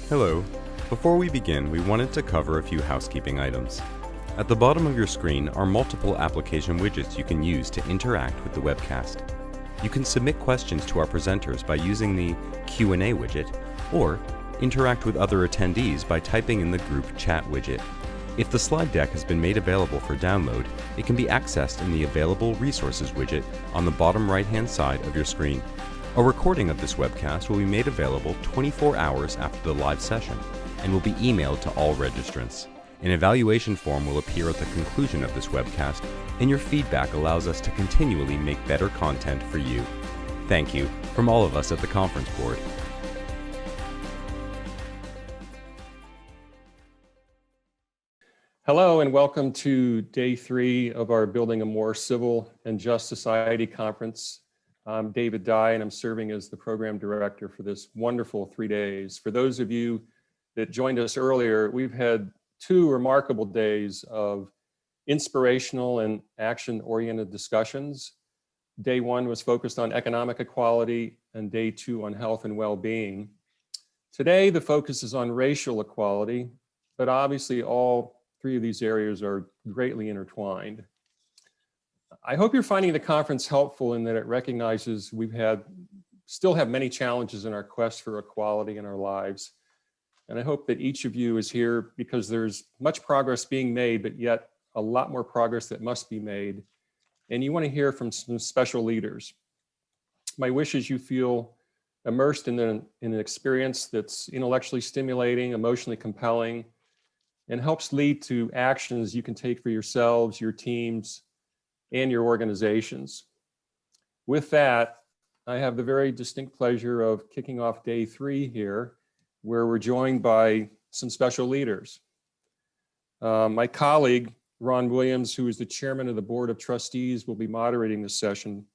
Hello. Before we begin, we wanted to cover a few housekeeping items. At the bottom of your screen are multiple application widgets you can use to interact with the webcast. You can submit questions to our presenters by using the Q&A widget, or interact with other attendees by typing in the group chat widget. If the slide deck has been made available for download, it can be accessed in the Available Resources widget on the bottom right-hand side of your screen. A recording of this webcast will be made available 24 hours after the live session and will be emailed to all registrants. An evaluation form will appear at the conclusion of this webcast, and your feedback allows us to continually make better content for you. Thank you from all of us at the Conference Board. Hello and welcome to day 3 of our Building a More Civil and Just Society conference. I'm David Dye and I'm serving as the program director for this wonderful 3 days. For those of you that joined us earlier, we've had 2 remarkable days of inspirational and action-oriented discussions. Day 1 was focused on economic equality and day 2 on health and well-being. Today, the focus is on racial equality, but obviously all 3 of these areas are greatly intertwined. I hope you're finding the conference helpful in that it recognizes still have many challenges in our quest for equality in our lives. And I hope that each of you is here because there's much progress being made, but yet a lot more progress that must be made. And you want to hear from some special leaders. My wish is you feel immersed in an experience that's intellectually stimulating, emotionally compelling, and helps lead to actions you can take for yourselves, your teams, and your organizations. With that, I have the very distinct pleasure of kicking off day 3 here, where we're joined by some special leaders. My colleague, Ron Williams, who is the chairman of the Board of Trustees, will be moderating this session.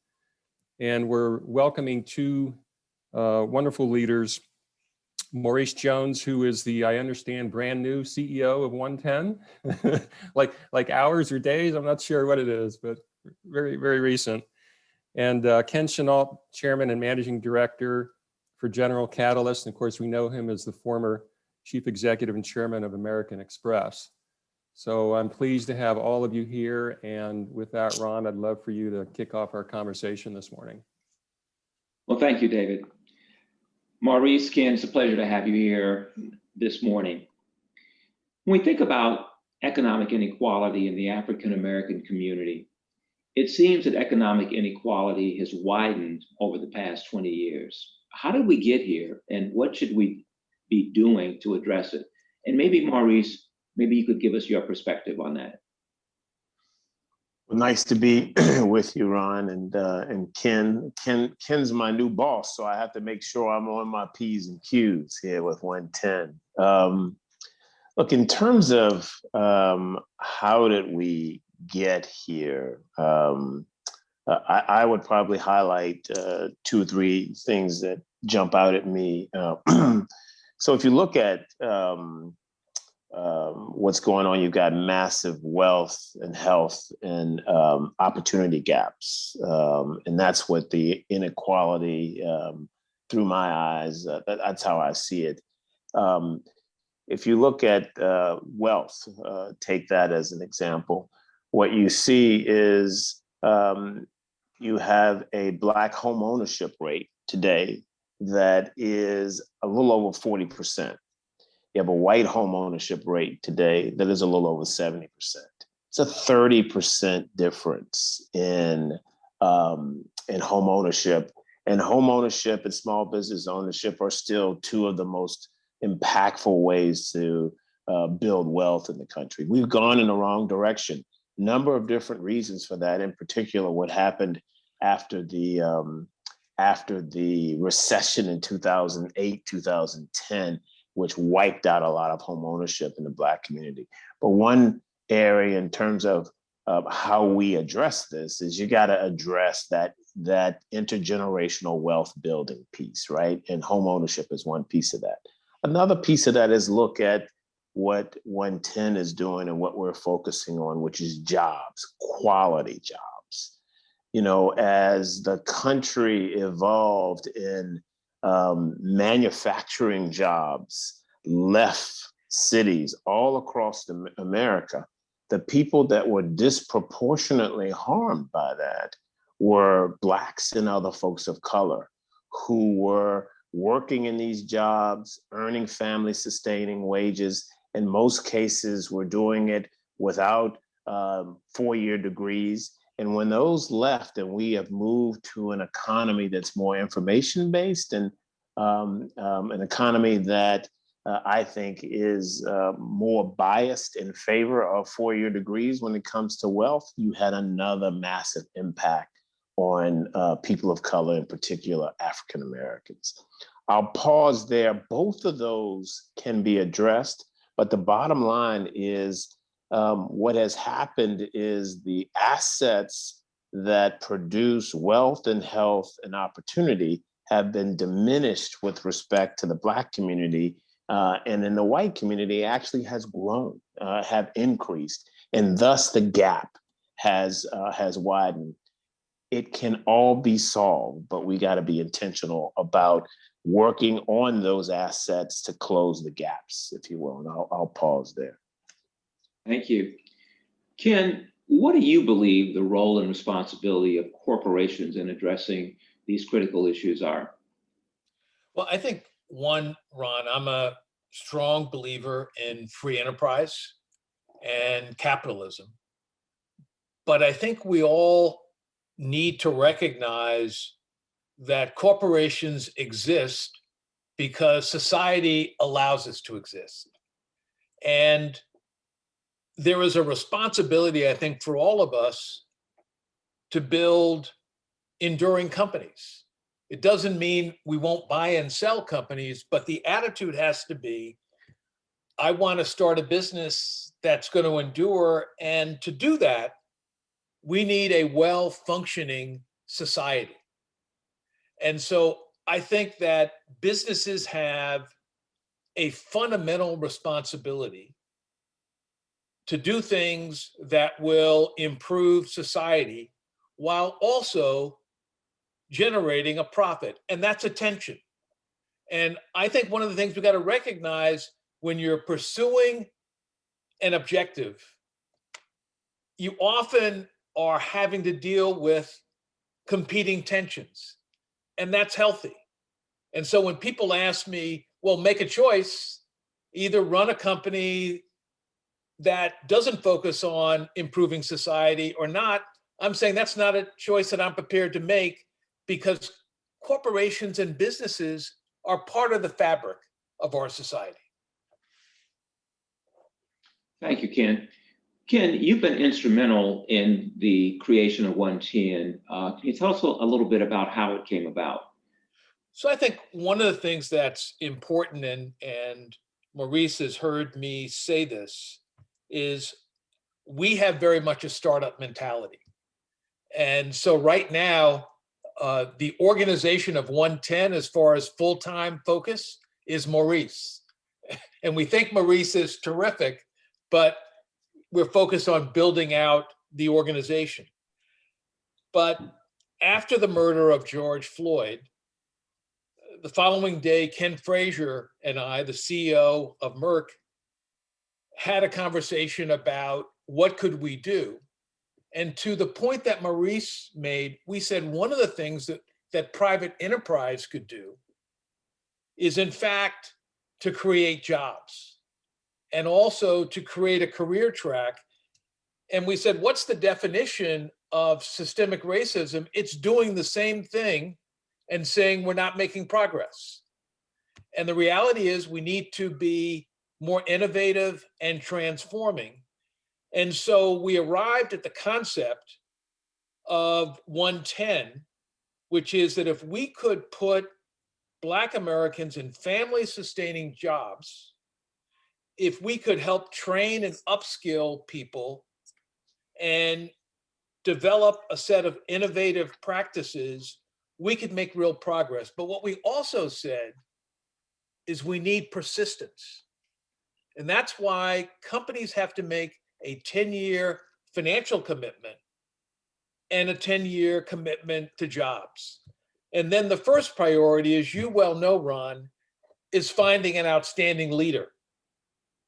And we're welcoming 2 wonderful leaders, Maurice Jones, who is the, I understand, brand new CEO of OneTen, like hours or days, I'm not sure what it is, but very, very recent. And Ken Chenault, chairman and managing director for General Catalyst. And of course, we know him as the former chief executive and chairman of American Express. So I'm pleased to have all of you here. And with that, Ron, I'd love for you to kick off our conversation this morning. Well, thank you, David. Maurice, Ken, it's a pleasure to have you here this morning. When we think about economic inequality in the African-American community, it seems that economic inequality has widened over the past 20 years. How did we get here, and what should we be doing to address it? And maybe, Maurice, maybe you could give us your perspective on that. Well, nice to be with you, Ron, and Ken. Ken's my new boss, so I have to make sure I'm on my P's and Q's here with OneTen. Look, in terms of how did we get here, I would probably highlight 2 or 3 things that jump out at me. So if you look at what's going on, you've got massive wealth and health and opportunity gaps. And that's what the inequality, through my eyes, that's how I see it. If you look at wealth, take that as an example, what you see is you have a Black home ownership rate today that is a little over 40%. You have a white home ownership rate today that is a little over 70%. It's a 30% difference in home ownership. And home ownership and small business ownership are still 2 of the most impactful ways to build wealth in the country. We've gone in the wrong direction. Number of different reasons for that. In particular, what happened after the recession in 2008, 2010, which wiped out a lot of home ownership in the Black community. But one area in terms of how we address this is you got to address that intergenerational wealth building piece, right? And home ownership is one piece of that. Another piece of that is look at what OneTen is doing and what we're focusing on, which is jobs, quality jobs. You know, as the country evolved in manufacturing jobs, left cities all across America, the people that were disproportionately harmed by that were Blacks and other folks of color who were working in these jobs, earning family sustaining wages. In most cases, were doing it without 4-year degrees. And when those left and we have moved to an economy that's more information-based and an economy that I think is more biased in favor of 4-year degrees when it comes to wealth, you had another massive impact on people of color, in particular African Americans. I'll pause there. Both of those can be addressed, but the bottom line is what has happened is the assets that produce wealth and health and opportunity have been diminished with respect to the Black community, and in the white community actually has grown, have increased, and thus the gap has widened. It can all be solved, but we got to be intentional about working on those assets to close the gaps, if you will. And I'll pause there. Thank you. Ken, what do you believe the role and responsibility of corporations in addressing these critical issues are? Well, I think one, Ron, I'm a strong believer in free enterprise and capitalism. But I think we all need to recognize that corporations exist because society allows us to exist. And there is a responsibility, I think, for all of us to build enduring companies. It doesn't mean we won't buy and sell companies, but the attitude has to be, I want to start a business that's going to endure. And to do that, we need a well-functioning society. And so I think that businesses have a fundamental responsibility to do things that will improve society while also generating a profit. And that's attention. And I think one of the things we got to recognize when you're pursuing an objective, you often are having to deal with competing tensions, and that's healthy. And so when people ask me, well, make a choice, either run a company that doesn't focus on improving society or not, I'm saying that's not a choice that I'm prepared to make, because corporations and businesses are part of the fabric of our society. Thank you, Ken. Ken, you've been instrumental in the creation of OneTen. Can you tell us a little bit about how it came about? So I think one of the things that's important, and Maurice has heard me say this, is we have very much a startup mentality. And so right now, the organization of OneTen, as far as full-time focus, is Maurice. And we think Maurice is terrific, but we're focused on building out the organization. But after the murder of George Floyd, the following day, Ken Frazier and I, the CEO of Merck, had a conversation about what could we do. And to the point that Maurice made, we said one of the things that private enterprise could do is, in fact, to create jobs and also to create a career track. And we said, what's the definition of systemic racism? It's doing the same thing and saying we're not making progress. And the reality is we need to be more innovative and transforming. And so we arrived at the concept of OneTen, which is that if we could put Black Americans in family-sustaining jobs, if we could help train and upskill people and develop a set of innovative practices, we could make real progress. But what we also said is we need persistence. And that's why companies have to make a 10-year financial commitment and a 10-year commitment to jobs. And then the first priority, as you well know, Ron, is finding an outstanding leader.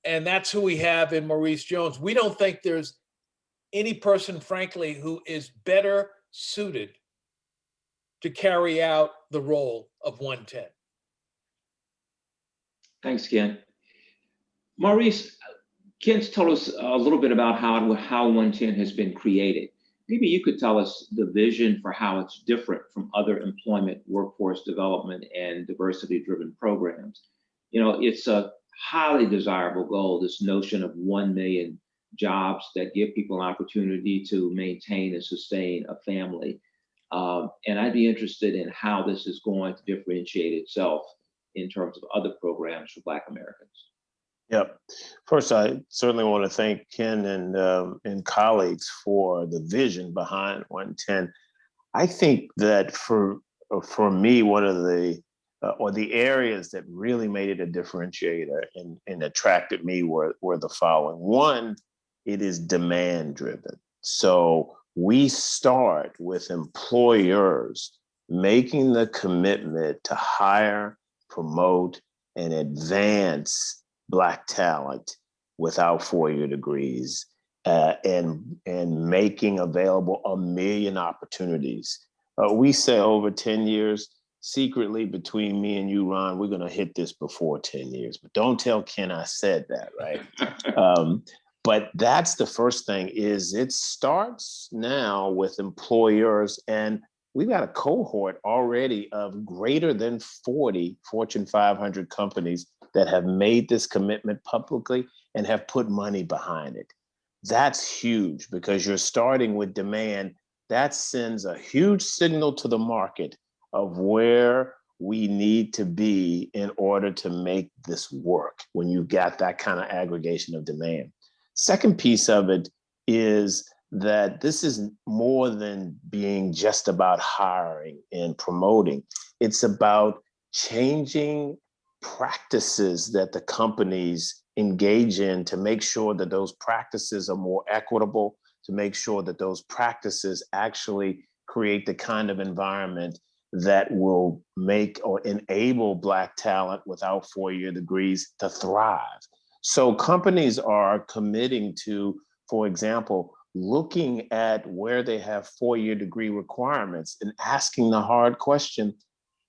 And that's who we have in Maurice Jones. We don't think there's any person, frankly, who is better suited to carry out the role of OneTen. Thanks, Ken. Maurice, Ken's told us a little bit about how OneTen has been created. Maybe you could tell us the vision for how it's different from other employment, workforce development, and diversity-driven programs. You know, it's a highly desirable goal, this notion of 1 million jobs that give people an opportunity to maintain and sustain a family. And I'd be interested in how this is going to differentiate itself in terms of other programs for Black Americans. Yep. First, I certainly want to thank Ken and colleagues for the vision behind OneTen. I think that for me, one of the areas that really made it a differentiator and attracted me were the following. One, it is demand driven. So we start with employers making the commitment to hire, promote, and advance Black talent without four-year degrees, and making available 1 million opportunities. We say over 10 years, secretly between me and you, Ron, we're going to hit this before 10 years. But don't tell Ken I said that, right? But that's the first thing, is it starts now with employers, and we've got a cohort already of greater than 40 Fortune 500 companies that have made this commitment publicly and have put money behind it. That's huge, because you're starting with demand. That sends a huge signal to the market of where we need to be in order to make this work when you've got that kind of aggregation of demand. Second piece of it is that this is more than being just about hiring and promoting. It's about changing practices that the companies engage in to make sure that those practices are more equitable, to make sure that those practices actually create the kind of environment that will make or enable Black talent without four-year degrees to thrive. So companies are committing to, for example, looking at where they have four-year degree requirements and asking the hard question,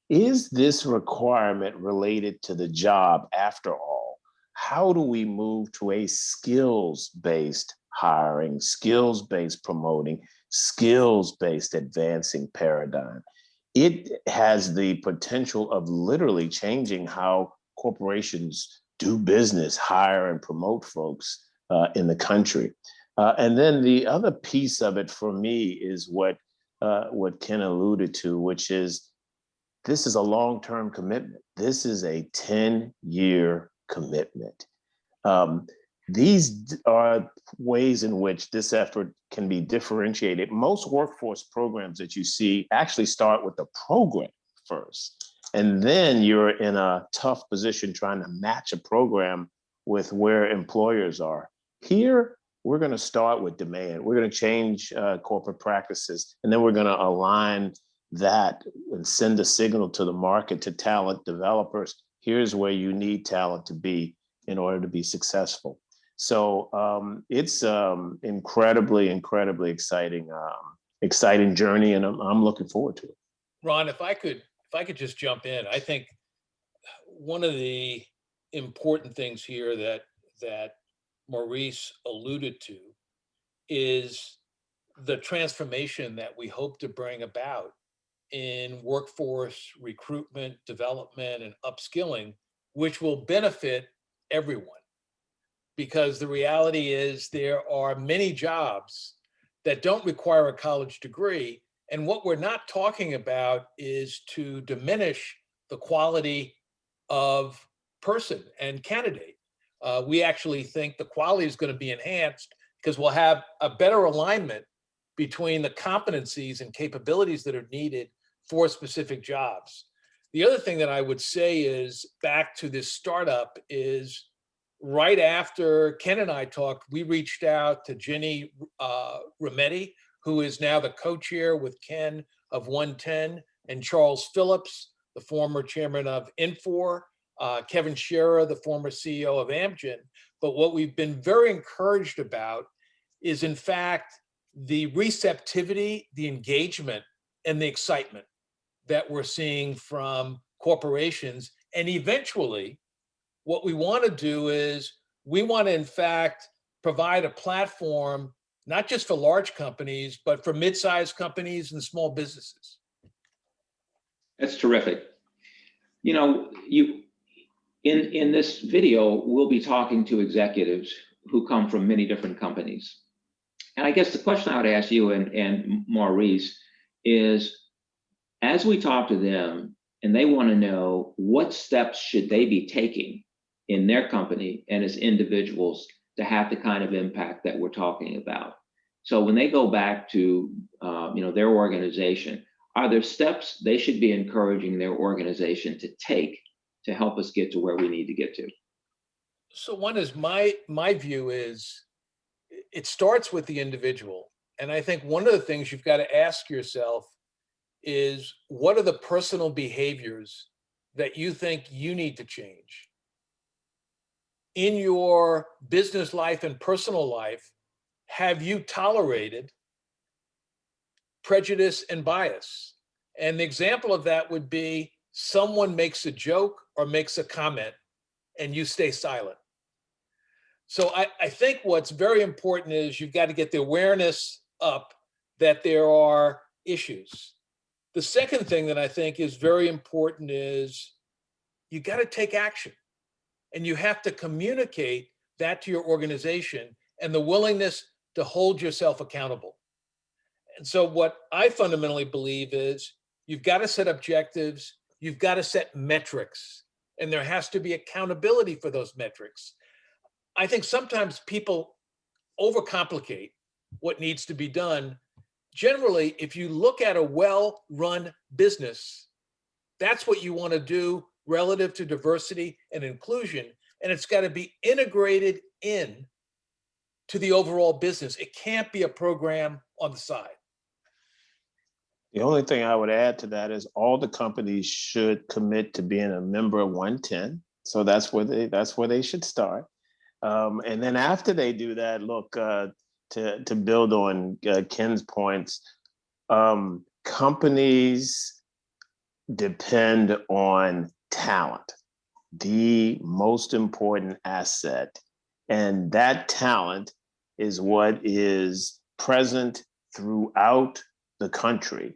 is this requirement related to the job after all? How do we move to a skills-based hiring, skills-based promoting, skills-based advancing paradigm? It has the potential of literally changing how corporations do business, hire and promote folks in the country. And then the other piece of it for me is what Ken alluded to, which is this is a long-term commitment. This is a 10-year commitment. These are ways in which this effort can be differentiated. Most workforce programs that you see actually start with the program first, and then you're in a tough position trying to match a program with where employers are. Here, we're going to start with demand. We're going to change corporate practices, and then we're going to align that and send a signal to the market, to talent developers. Here's where you need talent to be in order to be successful. So it's incredibly exciting, exciting journey, and I'm looking forward to it. Ron, if I could just jump in, I think one of the important things here that Maurice alluded to is the transformation that we hope to bring about in workforce recruitment, development, and upskilling, which will benefit everyone. Because the reality is there are many jobs that don't require a college degree. And what we're not talking about is to diminish the quality of person and candidate. We actually think the quality is going to be enhanced because we'll have a better alignment between the competencies and capabilities that are needed for specific jobs. The other thing that I would say is, back to this startup, is right after Ken and I talked, we reached out to Ginny Rometty, who is now the co-chair with Ken of OneTen, and Charles Phillips, the former chairman of Infor, Kevin Scherer, the former CEO of Amgen. But what we've been very encouraged about is, in fact, the receptivity, the engagement, and the excitement that we're seeing from corporations. And eventually, what we want to do is we want to, in fact, provide a platform, not just for large companies, but for mid-sized companies and small businesses. That's terrific. You know, in this video, we'll be talking to executives who come from many different companies. And I guess the question I would ask you and Maurice is, as we talk to them and they want to know what steps should they be taking in their company and as individuals to have the kind of impact that we're talking about. So when they go back to their organization, are there steps they should be encouraging their organization to take to help us get to where we need to get to? So one is my view is it starts with the individual. And I think one of the things you've got to ask yourself is, what are the personal behaviors that you think you need to change in your business life and personal life? Have you tolerated prejudice and bias? And the example of that would be someone makes a joke or makes a comment and you stay silent. So I think what's very important is you've got to get the awareness up that there are issues. The second thing that I think is very important is you got to take action, and you have to communicate that to your organization and the willingness to hold yourself accountable. And so what I fundamentally believe is you've got to set objectives, you've got to set metrics, and there has to be accountability for those metrics. I think sometimes people overcomplicate what needs to be done. Generally, if you look at a well-run business, that's what you want to do relative to diversity and inclusion, and it's got to be integrated in to the overall business. It can't be a program on the side. The only thing I would add to that is all the companies should commit to being a member of OneTen. So that's where they should start. And then after they do that, look, to build on Ken's points, companies depend on talent, the most important asset. And that talent is what is present throughout the country.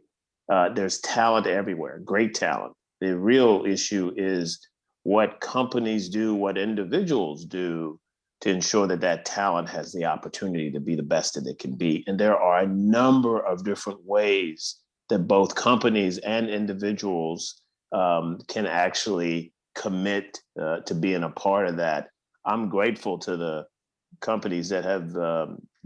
There's talent everywhere, great talent. The real issue is what companies do, what individuals do to ensure that that talent has the opportunity to be the best that it can be. And there are a number of different ways that both companies and individuals can actually commit to being a part of that. I'm grateful to the companies that have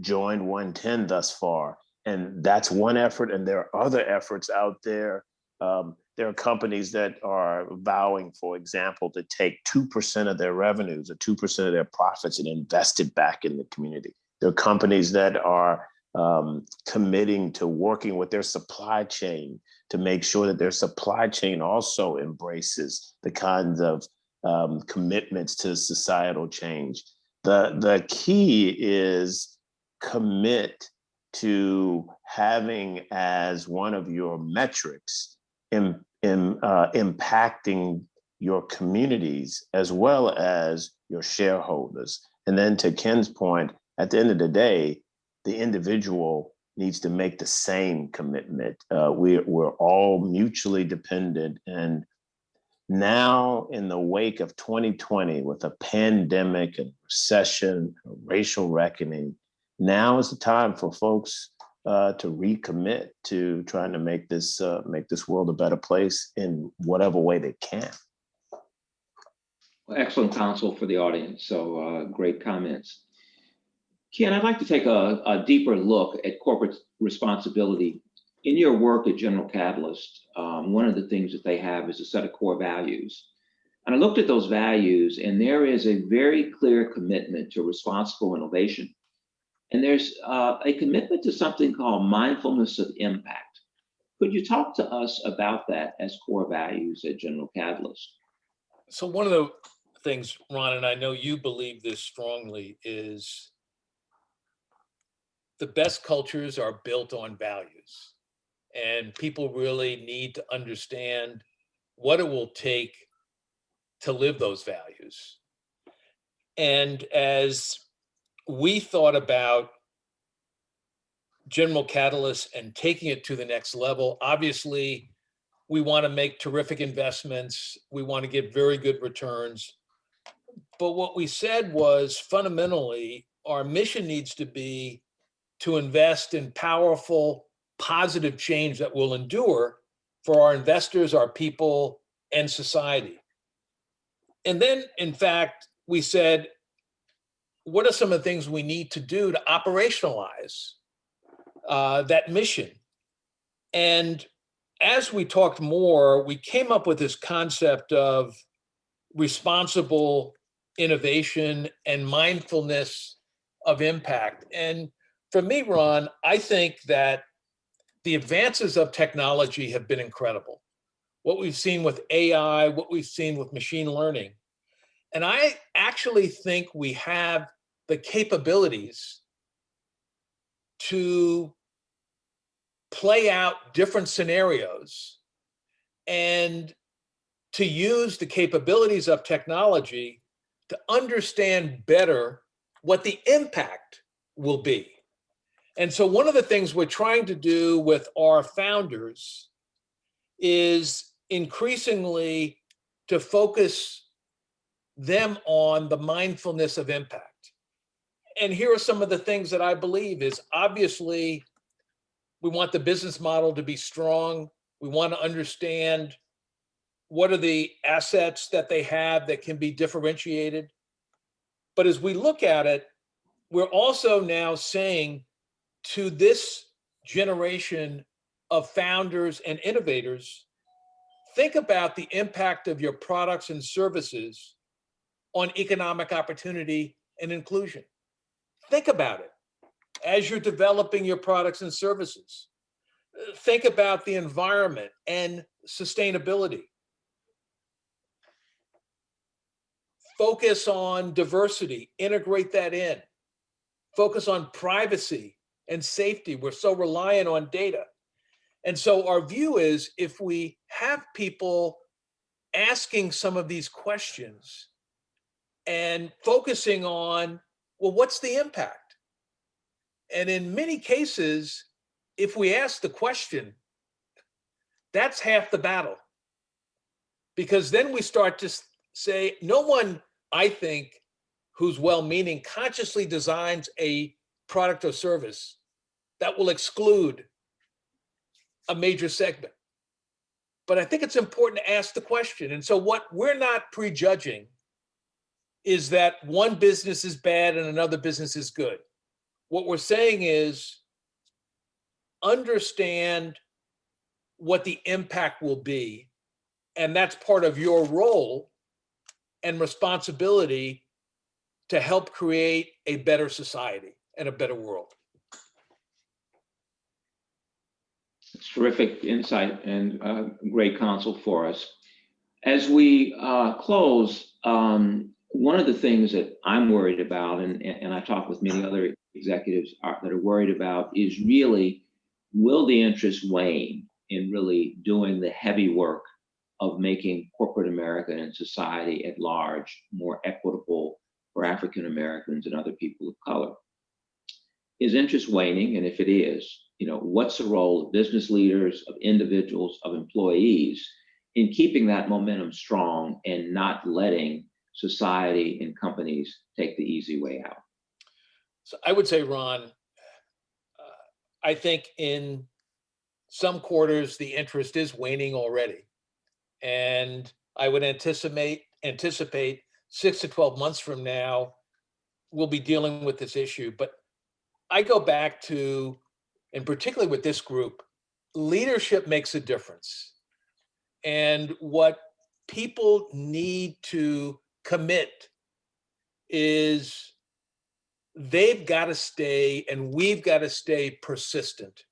joined OneTen thus far. And that's one effort. And there are other efforts out there. There are companies that are vowing, for example, to take 2% of their revenues or 2% of their profits and invest it back in the community. There are companies that are committing to working with their supply chain to make sure that their supply chain also embraces the kinds of commitments to societal change. The key is commit to having as one of your metrics impacting your communities as well as your shareholders. And then to Ken's point, at the end of the day, the individual needs to make the same commitment. We're all mutually dependent. And now in the wake of 2020, with a pandemic and recession, a racial reckoning, now is the time for folks to recommit to trying to make this world a better place in whatever way they can. Well, excellent counsel for the audience. So great comments. Ken, I'd like to take a deeper look at corporate responsibility. In your work at General Catalyst, one of the things that they have is a set of core values. And I looked at those values, and there is a very clear commitment to responsible innovation. And there's a commitment to something called mindfulness of impact. Could you talk to us about that as core values at General Catalyst? So one of the things, Ron, and I know you believe this strongly, is the best cultures are built on values. And people really need to understand what it will take to live those values. And as we thought about General Catalyst and taking it to the next level, obviously, we want to make terrific investments. We want to get very good returns. But what we said was fundamentally, our mission needs to be to invest in powerful, positive change that will endure for our investors, our people, and society. And then, in fact, we said, what are some of the things we need to do to operationalize that mission? And as we talked more, we came up with this concept of responsible innovation and mindfulness of impact. And for me, Ron, I think that the advances of technology have been incredible. What we've seen with AI, what we've seen with machine learning. And I actually think we have the capabilities to play out different scenarios and to use the capabilities of technology to understand better what the impact will be. And so one of the things we're trying to do with our founders is increasingly to focus them on the mindfulness of impact. And here are some of the things that I believe is, obviously, we want the business model to be strong. We want to understand what are the assets that they have that can be differentiated. But as we look at it, we're also now saying to this generation of founders and innovators, think about the impact of your products and services on economic opportunity and inclusion. Think about it as you're developing your products and services. Think about the environment and sustainability. Focus on diversity, integrate that in. Focus on privacy and safety. We're so reliant on data. And so our view is, if we have people asking some of these questions and focusing on, well, what's the impact? And in many cases, if we ask the question, that's half the battle. Because then we start to say, no one, I think, who's well-meaning consciously designs a product or service that will exclude a major segment. But I think it's important to ask the question. And so what we're not prejudging is that one business is bad and another business is good. What we're saying is, understand what the impact will be. And that's part of your role and responsibility to help create a better society and a better world. It's terrific insight and great counsel for us. As we close, one of the things that I'm worried about, and I talk with many other executives that are worried about, is really, will the interest wane in really doing the heavy work of making corporate America and society at large more equitable for African Americans and other people of color? Is interest waning? And if it is, what's the role of business leaders, of individuals, of employees in keeping that momentum strong and not letting society and companies take the easy way out? So I would say, Ron, I think in some quarters, the interest is waning already. And I would anticipate 6 to 12 months from now, we'll be dealing with this issue. But I go back to, and particularly with this group, leadership makes a difference. And what people need to commit is they've got to stay, and we've got to stay persistent.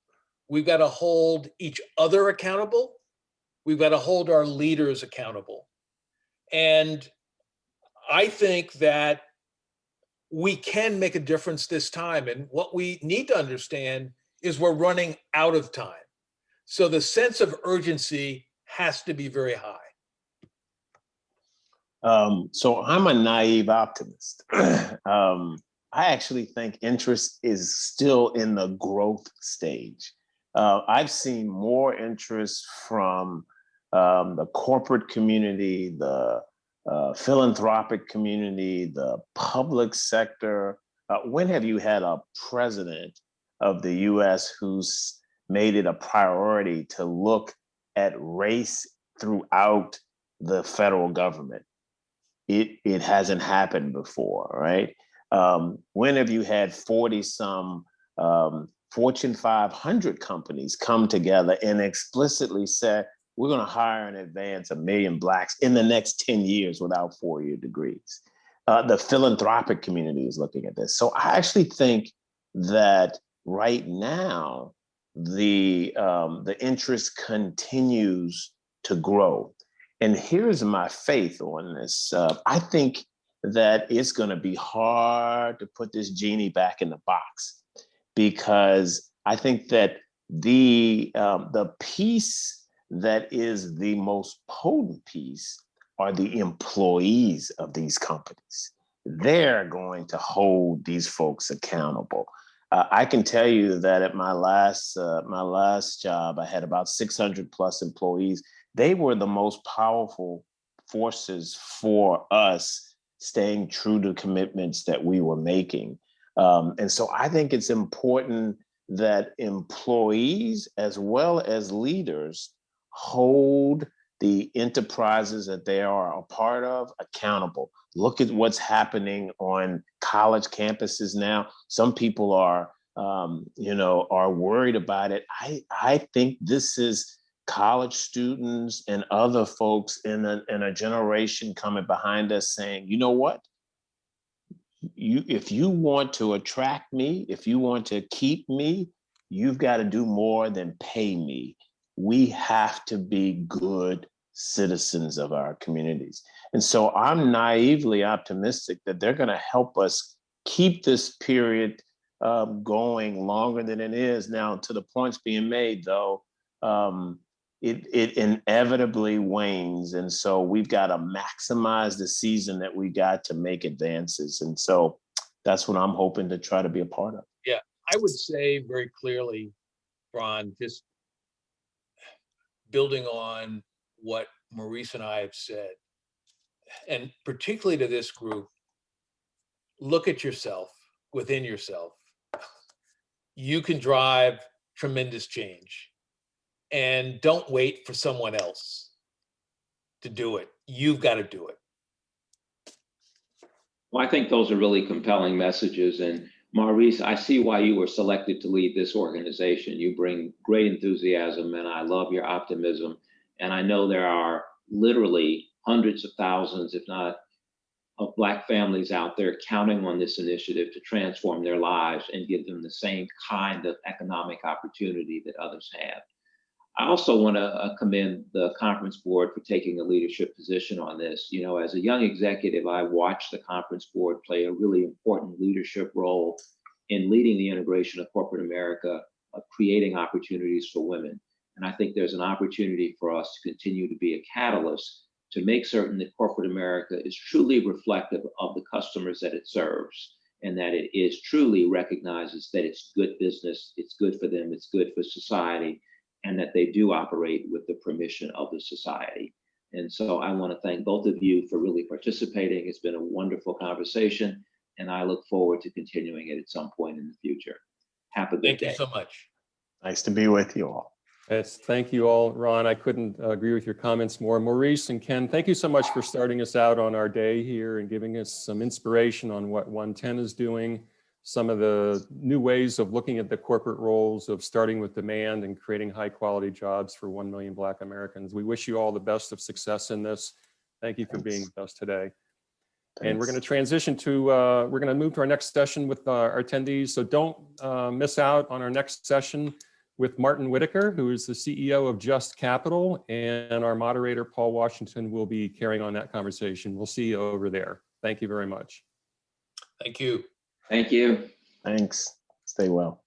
We've got to hold each other accountable. We've got to hold our leaders accountable. And I think that we can make a difference this time. And what we need to understand is we're running out of time. So the sense of urgency has to be very high. So I'm a naive optimist. I actually think interest is still in the growth stage. I've seen more interest from the corporate community, the philanthropic community, the public sector. When have you had a president of the US who's made it a priority to look at race throughout the federal government? It hasn't happened before, right? When have you had 40 some Fortune 500 companies come together and explicitly say, we're going to hire in advance 1 million Blacks in the next 10 years without 4-year degrees? The philanthropic community is looking at this. So I actually think that right now, the interest continues to grow. And here's my faith on this. I think that it's going to be hard to put this genie back in the box, because I think that the piece that is the most potent piece are the employees of these companies. They're going to hold these folks accountable. I can tell you that at my last job, I had about 600 plus employees. They were the most powerful forces for us staying true to commitments that we were making. And so I think it's important that employees as well as leaders hold the enterprises that they are a part of accountable. Look at what's happening on college campuses now. Some people are worried about it. I think this is college students and other folks in a generation coming behind us saying, you know what? If you want to attract me, if you want to keep me, you've got to do more than pay me. We have to be good citizens of our communities. And so I'm naively optimistic that they're going to help us keep this period going longer than it is now. To the points being made, though, it inevitably wanes. And so we've got to maximize the season that we got to make advances. And so that's what I'm hoping to try to be a part of. Yeah, I would say very clearly, Ron, just building on what Maurice and I have said, and particularly to this group, look at yourself, within yourself. You can drive tremendous change, and don't wait for someone else to do it. You've got to do it. Well, I think those are really compelling messages. And Maurice, I see why you were selected to lead this organization. You bring great enthusiasm, and I love your optimism. And I know there are literally hundreds of thousands, if not of Black families out there counting on this initiative to transform their lives and give them the same kind of economic opportunity that others have. I also want to commend the conference board for taking a leadership position on this. You know, as a young executive, I watched the conference board play a really important leadership role in leading the integration of corporate America, of creating opportunities for women. And I think there's an opportunity for us to continue to be a catalyst to make certain that corporate America is truly reflective of the customers that it serves, and that it is truly recognizes that it's good business, it's good for them, it's good for society, and that they do operate with the permission of the society. And so I want to thank both of you for really participating. It's been a wonderful conversation, and I look forward to continuing it at some point in the future. Have a good day. Thank you so much. Nice to be with you all. Yes, thank you all. Ron, I couldn't agree with your comments more. Maurice and Ken, thank you so much for starting us out on our day here and giving us some inspiration on what OneTen is doing, some of the new ways of looking at the corporate roles of starting with demand and creating high quality jobs for 1 million Black Americans. We wish you all the best of success in this. Thank you for being with us today. And we're going to transition to, we're going to move to our next session with our attendees. So don't miss out on our next session, with Martin Whitaker, who is the CEO of Just Capital, and our moderator, Paul Washington, will be carrying on that conversation. We'll see you over there. Thank you very much. Thank you. Thank you. Thanks. Stay well.